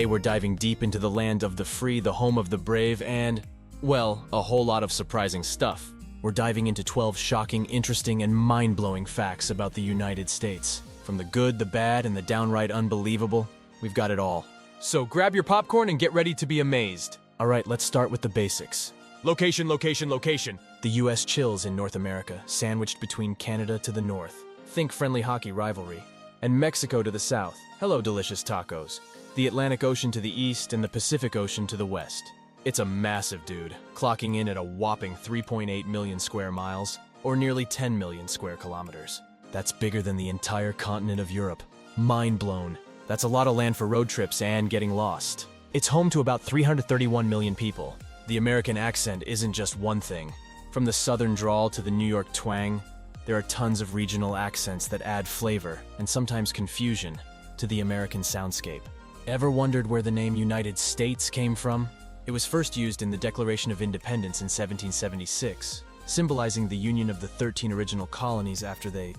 Today we're diving deep into the land of the free, the home of the brave, and, well, a whole lot of surprising stuff. We're diving into 12 shocking, interesting, and mind-blowing facts about the United States. From the good, the bad, and the downright unbelievable, we've got it all. So grab your popcorn and get ready to be amazed. All right, let's start with the basics. Location, location, location. The U.S. chills in North America, sandwiched between Canada to the north. Think friendly hockey rivalry. And Mexico to the south. Hello, delicious tacos. The Atlantic Ocean to the east and the Pacific Ocean to the west. It's a massive dude, clocking in at a whopping 3.8 million square miles, or nearly 10 million square kilometers. That's bigger than the entire continent of Europe. Mind blown. That's a lot of land for road trips and getting lost. It's home to about 331 million people. The American accent isn't just one thing. From the southern drawl to the New York twang, there are tons of regional accents that add flavor, and sometimes confusion, to the American soundscape. Ever wondered where the name United States came from? It was first used in the Declaration of Independence in 1776, symbolizing the union of the 13 original colonies after they,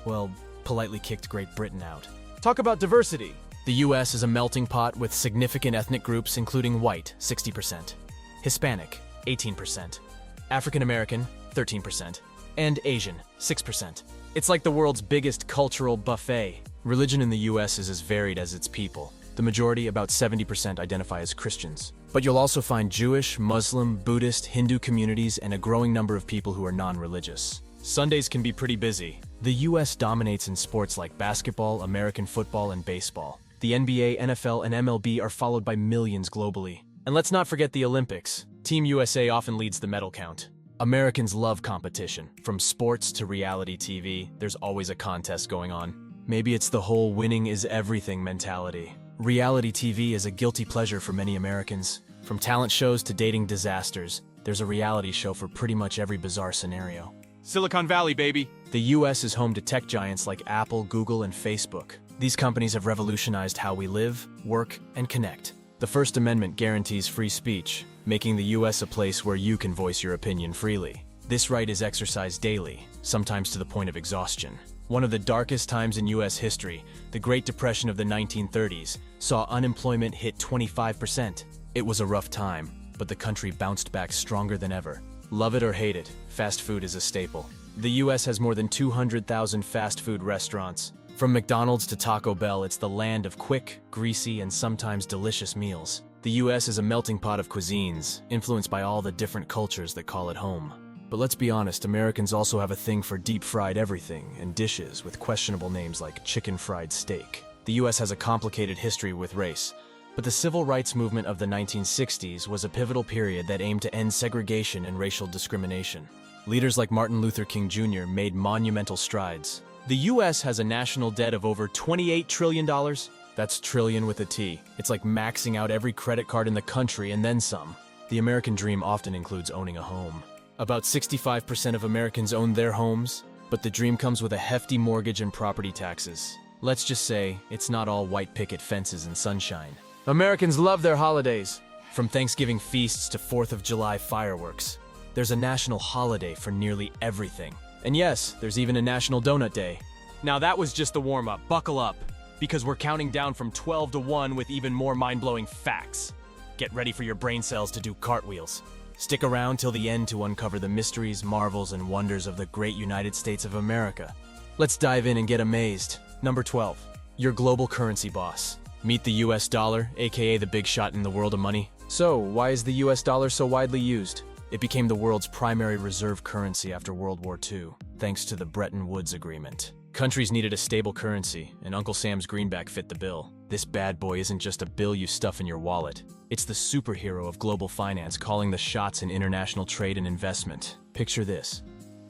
well, politely kicked Great Britain out. Talk about diversity. The U.S. is a melting pot with significant ethnic groups including white, 60%, Hispanic, 18%, African American, 13%, and Asian, 6%. It's like the world's biggest cultural buffet. Religion in the U.S. is as varied as its people. The majority, about 70%, identify as Christians. But you'll also find Jewish, Muslim, Buddhist, Hindu communities, and a growing number of people who are non-religious. Sundays can be pretty busy. The U.S. dominates in sports like basketball, American football, and baseball. The NBA, NFL, and MLB are followed by millions globally. And let's not forget the Olympics. Team USA often leads the medal count. Americans love competition. From sports to reality TV, there's always a contest going on. Maybe it's the whole winning is everything mentality. Reality TV is a guilty pleasure for many Americans. From talent shows to dating disasters, there's a reality show for pretty much every bizarre scenario. Silicon Valley, baby. The U.S. is home to tech giants like Apple, Google, and Facebook. These companies have revolutionized how we live, work, and connect. The First Amendment guarantees free speech, making the U.S. a place where you can voice your opinion freely. This right is exercised daily, sometimes to the point of exhaustion. One of the darkest times in U.S. history, the Great Depression of the 1930s, saw unemployment hit 25%. It was a rough time, but the country bounced back stronger than ever. Love it or hate it, fast food is a staple. The U.S. has more than 200,000 fast food restaurants. From McDonald's to Taco Bell, it's the land of quick, greasy, and sometimes delicious meals. The U.S. is a melting pot of cuisines, influenced by all the different cultures that call it home. But let's be honest, Americans also have a thing for deep-fried everything and dishes with questionable names like chicken fried steak. The U.S. has a complicated history with race, but the civil rights movement of the 1960s was a pivotal period that aimed to end segregation and racial discrimination. Leaders like Martin Luther King Jr. made monumental strides. The U.S. has a national debt of over $28 trillion. That's trillion with a T. It's like maxing out every credit card in the country and then some. The American dream often includes owning a home. About 65% of Americans own their homes, but the dream comes with a hefty mortgage and property taxes. Let's just say, it's not all white picket fences and sunshine. Americans love their holidays. From Thanksgiving feasts to 4th of July fireworks, there's a national holiday for nearly everything. And yes, there's even a National Donut Day. Now that was just the warm-up. Buckle up, because we're counting down from 12 to 1 with even more mind-blowing facts. Get ready for your brain cells to do cartwheels. Stick around till the end to uncover the mysteries, marvels, and wonders of the great United States of America. Let's dive in and get amazed. Number 12. Your global currency boss. Meet the US dollar, aka the big shot in the world of money. So, why is the US dollar so widely used? It became the world's primary reserve currency after World War II, thanks to the Bretton Woods Agreement. Countries needed a stable currency, and Uncle Sam's greenback fit the bill. This bad boy isn't just a bill you stuff in your wallet. It's the superhero of global finance calling the shots in international trade and investment. Picture this.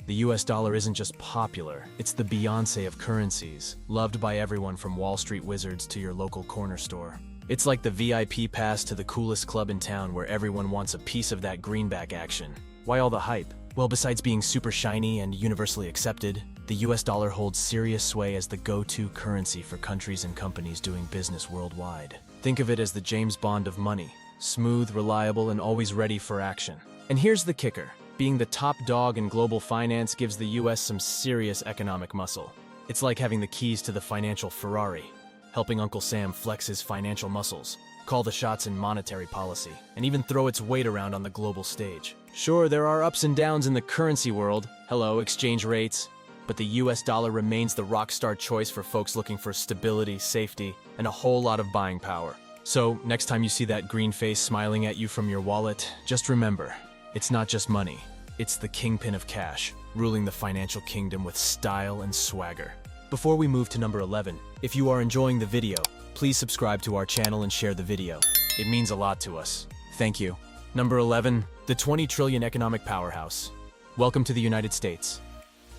The US dollar isn't just popular, it's the Beyoncé of currencies, loved by everyone from Wall Street wizards to your local corner store. It's like the VIP pass to the coolest club in town where everyone wants a piece of that greenback action. Why all the hype? Well, besides being super shiny and universally accepted, the US dollar holds serious sway as the go-to currency for countries and companies doing business worldwide. Think of it as the James Bond of money, smooth, reliable, and always ready for action. And here's the kicker. Being the top dog in global finance gives the US some serious economic muscle. It's like having the keys to the financial Ferrari, helping Uncle Sam flex his financial muscles. call the shots in monetary policy, and even throw its weight around on the global stage. Sure, there are ups and downs in the currency world, hello, exchange rates, but the US dollar remains the rockstar choice for folks looking for stability, safety, and a whole lot of buying power. So, next time you see that green face smiling at you from your wallet, just remember, it's not just money, it's the kingpin of cash, ruling the financial kingdom with style and swagger. Before we move to number 11, if you are enjoying the video, please subscribe to our channel and share the video. It means a lot to us. Thank you. Number 11, the 20 trillion economic powerhouse. Welcome to the United States,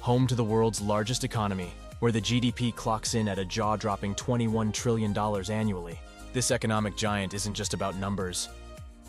home to the world's largest economy, where the GDP clocks in at a jaw-dropping $21 trillion annually. This economic giant isn't just about numbers.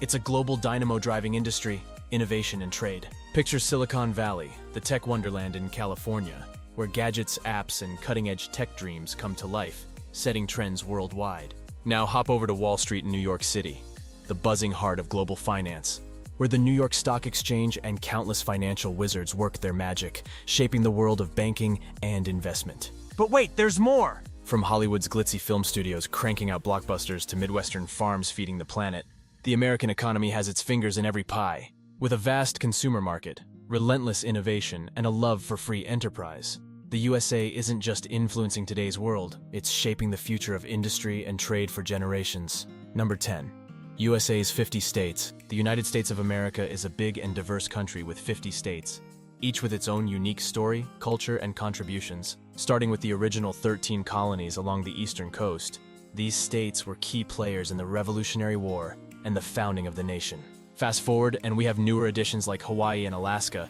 It's a global dynamo driving industry, innovation, and trade. Picture Silicon Valley, the tech wonderland in California, where gadgets, apps, and cutting-edge tech dreams come to life, setting trends worldwide. Now hop over to Wall Street in New York City, the buzzing heart of global finance, where the New York Stock Exchange and countless financial wizards work their magic, shaping the world of banking and investment. But wait, there's more! From Hollywood's glitzy film studios cranking out blockbusters to Midwestern farms feeding the planet, the American economy has its fingers in every pie. With a vast consumer market, relentless innovation, and a love for free enterprise, the USA isn't just influencing today's world, it's shaping the future of industry and trade for generations. Number 10. USA's 50 states. The United States of America is a big and diverse country with 50 states, each with its own unique story, culture, and contributions. Starting with the original 13 colonies along the eastern coast, these states were key players in the Revolutionary War and the founding of the nation. Fast forward, and we have newer additions like Hawaii and Alaska,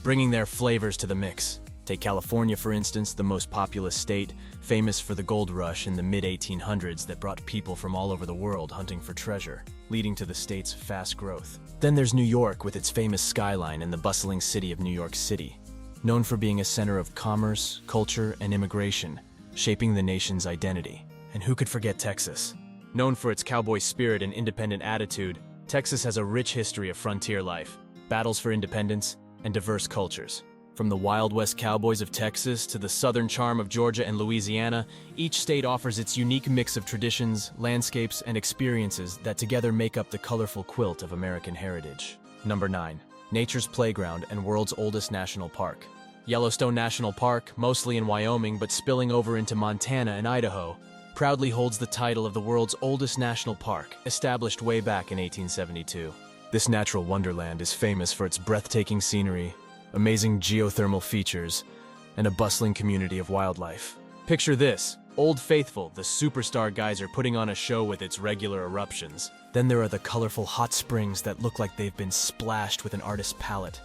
bringing their flavors to the mix. Take California, for instance, the most populous state, famous for the gold rush in the mid-1800s that brought people from all over the world hunting for treasure, leading to the state's fast growth. Then there's New York with its famous skyline and the bustling city of New York City, known for being a center of commerce, culture, and immigration, shaping the nation's identity. And who could forget Texas? Known for its cowboy spirit and independent attitude, Texas has a rich history of frontier life, battles for independence, and diverse cultures. From the Wild West cowboys of Texas to the southern charm of Georgia and Louisiana, each state offers its unique mix of traditions, landscapes, and experiences that together make up the colorful quilt of American heritage. Number 9. Nature's playground and world's oldest national park. Yellowstone National Park, mostly in Wyoming but spilling over into Montana and Idaho, proudly holds the title of the world's oldest national park, established way back in 1872. This natural wonderland is famous for its breathtaking scenery, amazing geothermal features, and a bustling community of wildlife. Picture this, Old Faithful, the superstar geyser putting on a show with its regular eruptions. Then there are the colorful hot springs that look like they've been splashed with an artist's palette,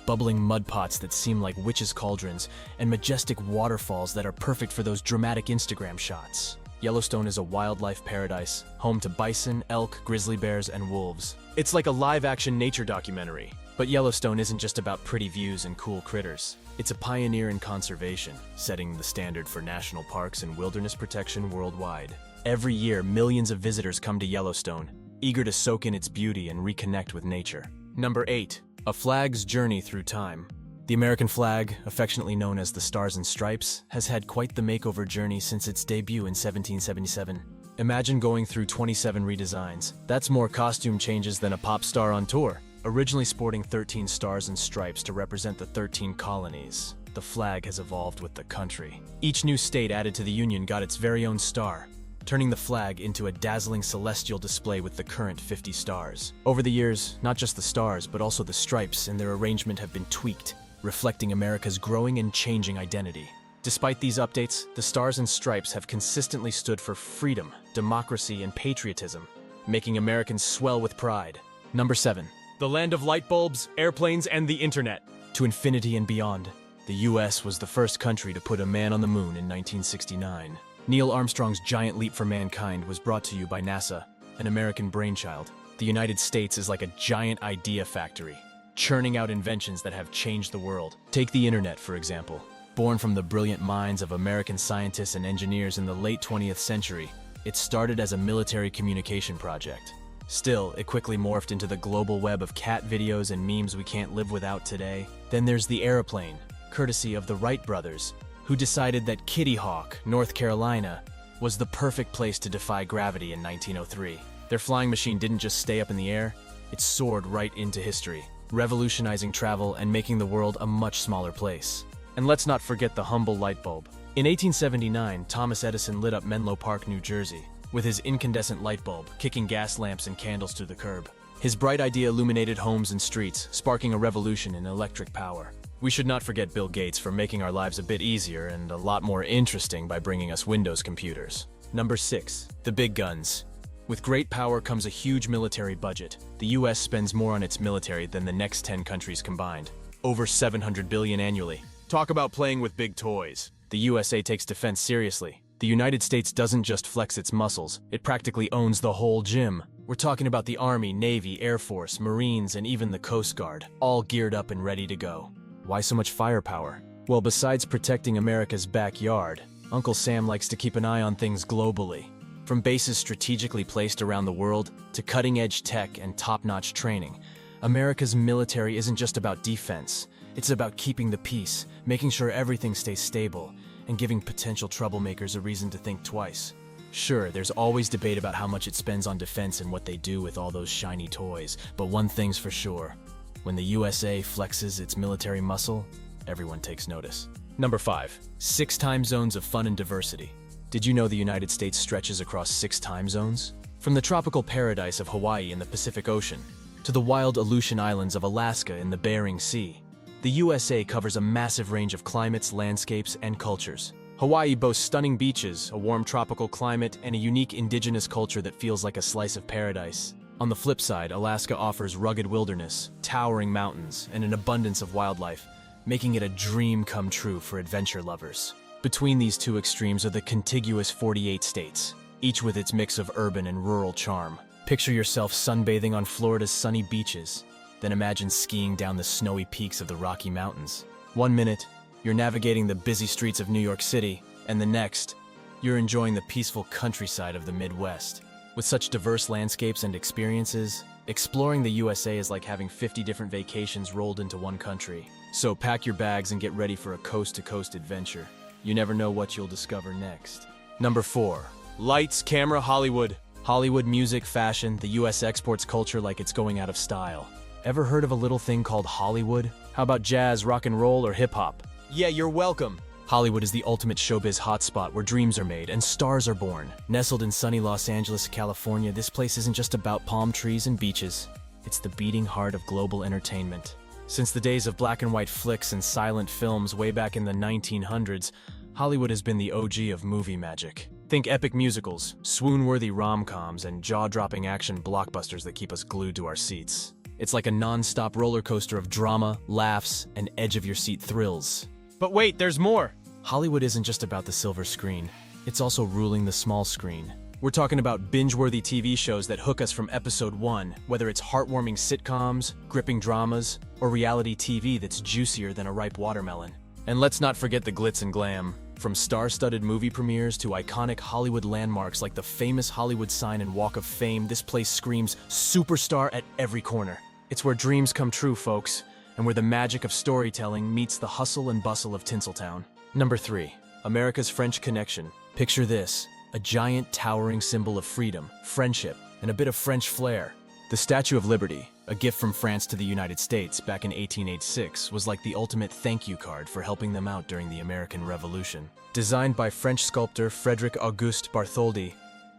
bubbling mud pots that seem like witches' cauldrons, and majestic waterfalls that are perfect for those dramatic Instagram shots. Yellowstone is a wildlife paradise, home to bison, elk, grizzly bears, and wolves. It's like a live-action nature documentary. But Yellowstone isn't just about pretty views and cool critters. It's a pioneer in conservation, setting the standard for national parks and wilderness protection worldwide. Every year, millions of visitors come to Yellowstone, eager to soak in its beauty and reconnect with nature. Number 8. A flag's journey through time. The American flag, affectionately known as the Stars and Stripes, has had quite the makeover journey since its debut in 1777. Imagine going through 27 redesigns. That's more costume changes than a pop star on tour. Originally sporting 13 stars and stripes to represent the 13 colonies, the flag has evolved with the country. Each new state added to the Union got its very own star, turning the flag into a dazzling celestial display with the current 50 stars. Over the years, not just the stars, but also the stripes and their arrangement have been tweaked, reflecting America's growing and changing identity. Despite these updates, the Stars and Stripes have consistently stood for freedom, democracy, and patriotism, making Americans swell with pride. Number 7. The land of light bulbs, airplanes, and the internet. To infinity and beyond, the US was the first country to put a man on the moon in 1969. Neil Armstrong's giant leap for mankind was brought to you by NASA, an American brainchild. The United States is like a giant idea factory, churning out inventions that have changed the world. Take the internet, for example. Born from the brilliant minds of American scientists and engineers in the late 20th century, it started as a military communication project. Still, it quickly morphed into the global web of cat videos and memes we can't live without today. Then there's the airplane, courtesy of the Wright brothers, who decided that Kitty Hawk, North Carolina, was the perfect place to defy gravity in 1903. Their flying machine didn't just stay up in the air, it soared right into history, revolutionizing travel and making the world a much smaller place. And let's not forget the humble light bulb. In 1879, Thomas Edison lit up Menlo Park, New Jersey, with his incandescent light bulb, kicking gas lamps and candles to the curb. His bright idea illuminated homes and streets, sparking a revolution in electric power. We should not forget Bill Gates for making our lives a bit easier and a lot more interesting by bringing us Windows computers. Number 6. The big guns. With great power comes a huge military budget. The US spends more on its military than the next 10 countries combined. Over $700 billion annually. Talk about playing with big toys. The USA takes defense seriously. The United States doesn't just flex its muscles, it practically owns the whole gym. We're talking about the Army, Navy, Air Force, Marines, and even the Coast Guard, all geared up and ready to go. Why so much firepower? Well, besides protecting America's backyard, Uncle Sam likes to keep an eye on things globally. From bases strategically placed around the world to cutting-edge tech and top-notch training, America's military isn't just about defense. It's about keeping the peace, making sure everything stays stable, and giving potential troublemakers a reason to think twice. Sure, there's always debate about how much it spends on defense and what they do with all those shiny toys, but one thing's for sure. When the USA flexes its military muscle, everyone takes notice. Number 5. 6 time zones of fun and diversity. Did you know the United States stretches across 6 time zones? From the tropical paradise of Hawaii in the Pacific Ocean, to the wild Aleutian Islands of Alaska in the Bering Sea, the USA covers a massive range of climates, landscapes, and cultures. Hawaii boasts stunning beaches, a warm tropical climate, and a unique indigenous culture that feels like a slice of paradise. On the flip side, Alaska offers rugged wilderness, towering mountains, and an abundance of wildlife, making it a dream come true for adventure lovers. Between these two extremes are the contiguous 48 states, each with its mix of urban and rural charm. Picture yourself sunbathing on Florida's sunny beaches, then imagine skiing down the snowy peaks of the Rocky Mountains. One minute, you're navigating the busy streets of New York City, and the next, you're enjoying the peaceful countryside of the Midwest. With such diverse landscapes and experiences, exploring the USA is like having 50 different vacations rolled into one country. So pack your bags and get ready for a coast-to-coast adventure. You never know what you'll discover next. Number 4. Lights, camera, Hollywood. Hollywood, music, fashion, the US exports culture like it's going out of style. Ever heard of a little thing called Hollywood? How about jazz, rock and roll, or hip-hop? Yeah, you're welcome. Hollywood is the ultimate showbiz hotspot where dreams are made and stars are born. Nestled in sunny Los Angeles, California, this place isn't just about palm trees and beaches. It's the beating heart of global entertainment. Since the days of black and white flicks and silent films way back in the 1900s, Hollywood has been the OG of movie magic. Think epic musicals, swoon-worthy rom-coms, and jaw-dropping action blockbusters that keep us glued to our seats. It's like a non-stop roller coaster of drama, laughs, and edge-of-your-seat thrills. But wait, there's more. Hollywood isn't just about the silver screen. It's also ruling the small screen. We're talking about binge-worthy TV shows that hook us from episode 1, whether it's heartwarming sitcoms, gripping dramas, or reality TV that's juicier than a ripe watermelon. And let's not forget the glitz and glam. From star-studded movie premieres to iconic Hollywood landmarks like the famous Hollywood sign and Walk of Fame, this place screams superstar at every corner. It's where dreams come true, folks, and where the magic of storytelling meets the hustle and bustle of Tinseltown. Number 3. America's French Connection. Picture this, a giant towering symbol of freedom, friendship, and a bit of French flair. The Statue of Liberty, a gift from France to the United States back in 1886, was like the ultimate thank you card for helping them out during the American Revolution. Designed by French sculptor Frédéric Auguste Bartholdi,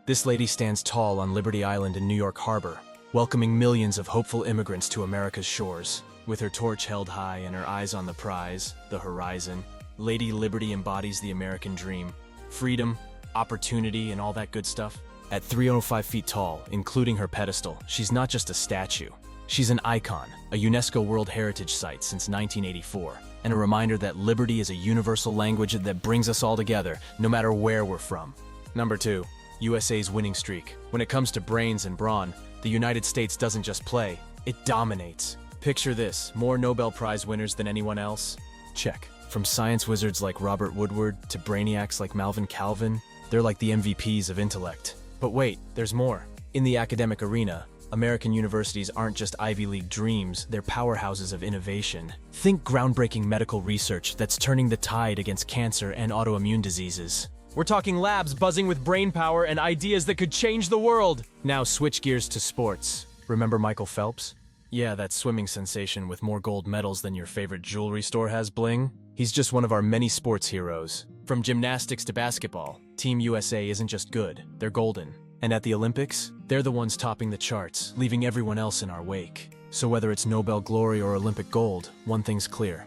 this lady stands tall on Liberty Island in New York Harbor, welcoming millions of hopeful immigrants to America's shores. With her torch held high and her eyes on the prize, the horizon, Lady Liberty embodies the American dream. Freedom, opportunity, and all that good stuff. At 305 feet tall, including her pedestal, she's not just a statue. She's an icon, a UNESCO World Heritage Site since 1984, and a reminder that liberty is a universal language that brings us all together, no matter where we're from. Number 2. USA's winning streak. When it comes to brains and brawn, the United States doesn't just play, it dominates. Picture this, more Nobel Prize winners than anyone else? Check. From science wizards like Robert Woodward to brainiacs like Malvin Calvin, they're like the MVPs of intellect. But wait, there's more. In the academic arena, American universities aren't just Ivy League dreams, they're powerhouses of innovation. Think groundbreaking medical research that's turning the tide against cancer and autoimmune diseases. We're talking labs buzzing with brain power and ideas that could change the world. Now switch gears to sports. Remember Michael Phelps? Yeah, that swimming sensation with more gold medals than your favorite jewelry store has bling. He's just one of our many sports heroes. From gymnastics to basketball, Team USA isn't just good, they're golden. And at the Olympics, they're the ones topping the charts, leaving everyone else in our wake. So whether it's Nobel glory or Olympic gold, one thing's clear.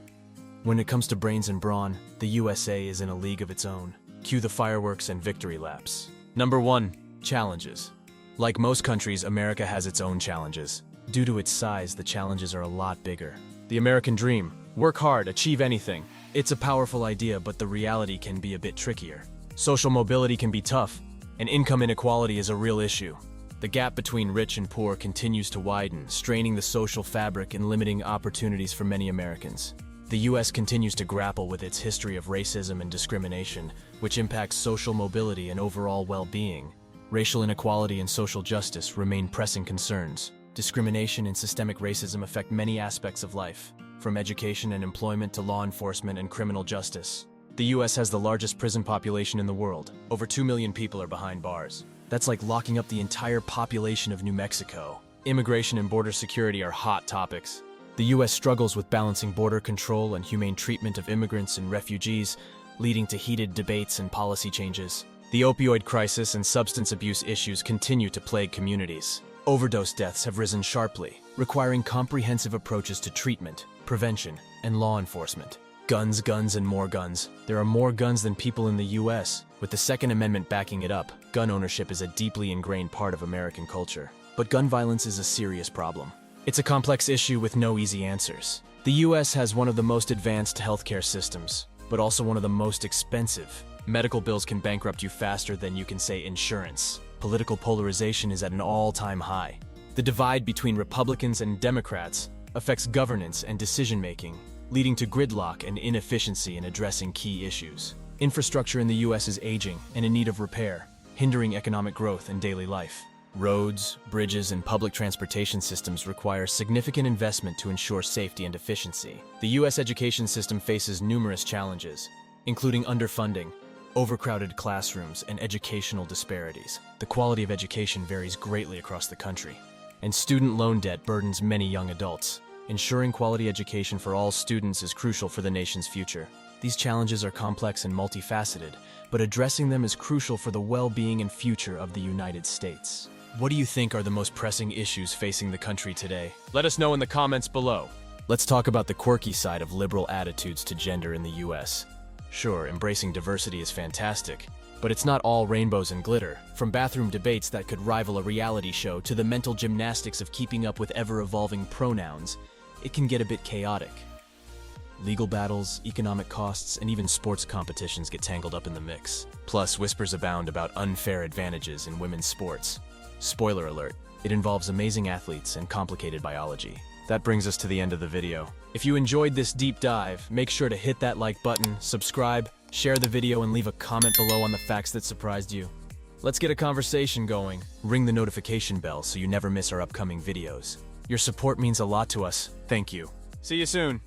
When it comes to brains and brawn, the USA is in a league of its own. Cue the fireworks and victory laps. Number 1. Challenges. Like most countries, America has its own challenges. Due to its size, the challenges are a lot bigger. The American dream. Work hard, achieve anything. It's a powerful idea, but the reality can be a bit trickier. Social mobility can be tough, and income inequality is a real issue. The gap between rich and poor continues to widen, straining the social fabric and limiting opportunities for many Americans. The US continues to grapple with its history of racism and discrimination, which impacts social mobility and overall well-being. Racial inequality and social justice remain pressing concerns. Discrimination and systemic racism affect many aspects of life, from education and employment to law enforcement and criminal justice. The US has the largest prison population in the world. Over 2 million people are behind bars. That's like locking up the entire population of New Mexico. Immigration and border security are hot topics. The US struggles with balancing border control and humane treatment of immigrants and refugees, leading to heated debates and policy changes. The opioid crisis and substance abuse issues continue to plague communities. Overdose deaths have risen sharply, requiring comprehensive approaches to treatment, prevention, and law enforcement. Guns, guns, and more guns. There are more guns than people in the US. With the Second Amendment backing it up, gun ownership is a deeply ingrained part of American culture. But gun violence is a serious problem. It's a complex issue with no easy answers. The US has one of the most advanced healthcare systems, but also one of the most expensive. Medical bills can bankrupt you faster than you can say insurance. Political polarization is at an all-time high. The divide between Republicans and Democrats affects governance and decision-making, leading to gridlock and inefficiency in addressing key issues. Infrastructure in the US is aging and in need of repair, hindering economic growth and daily life. Roads, bridges, and public transportation systems require significant investment to ensure safety and efficiency. The US education system faces numerous challenges, including underfunding, overcrowded classrooms, and educational disparities. The quality of education varies greatly across the country, and student loan debt burdens many young adults. Ensuring quality education for all students is crucial for the nation's future. These challenges are complex and multifaceted, but addressing them is crucial for the well-being and future of the United States. What do you think are the most pressing issues facing the country today? Let us know in the comments below. Let's talk about the quirky side of liberal attitudes to gender in the US. Sure, embracing diversity is fantastic, but it's not all rainbows and glitter. From bathroom debates that could rival a reality show to the mental gymnastics of keeping up with ever-evolving pronouns, it can get a bit chaotic. Legal battles, economic costs, and even sports competitions get tangled up in the mix. Plus, whispers abound about unfair advantages in women's sports. Spoiler alert, it involves amazing athletes and complicated biology. That brings us to the end of the video. If you enjoyed this deep dive, make sure to hit that like button, subscribe, share the video, and leave a comment below on the facts that surprised you. Let's get a conversation going. Ring the notification bell so you never miss our upcoming videos. Your support means a lot to us. Thank you. See you soon.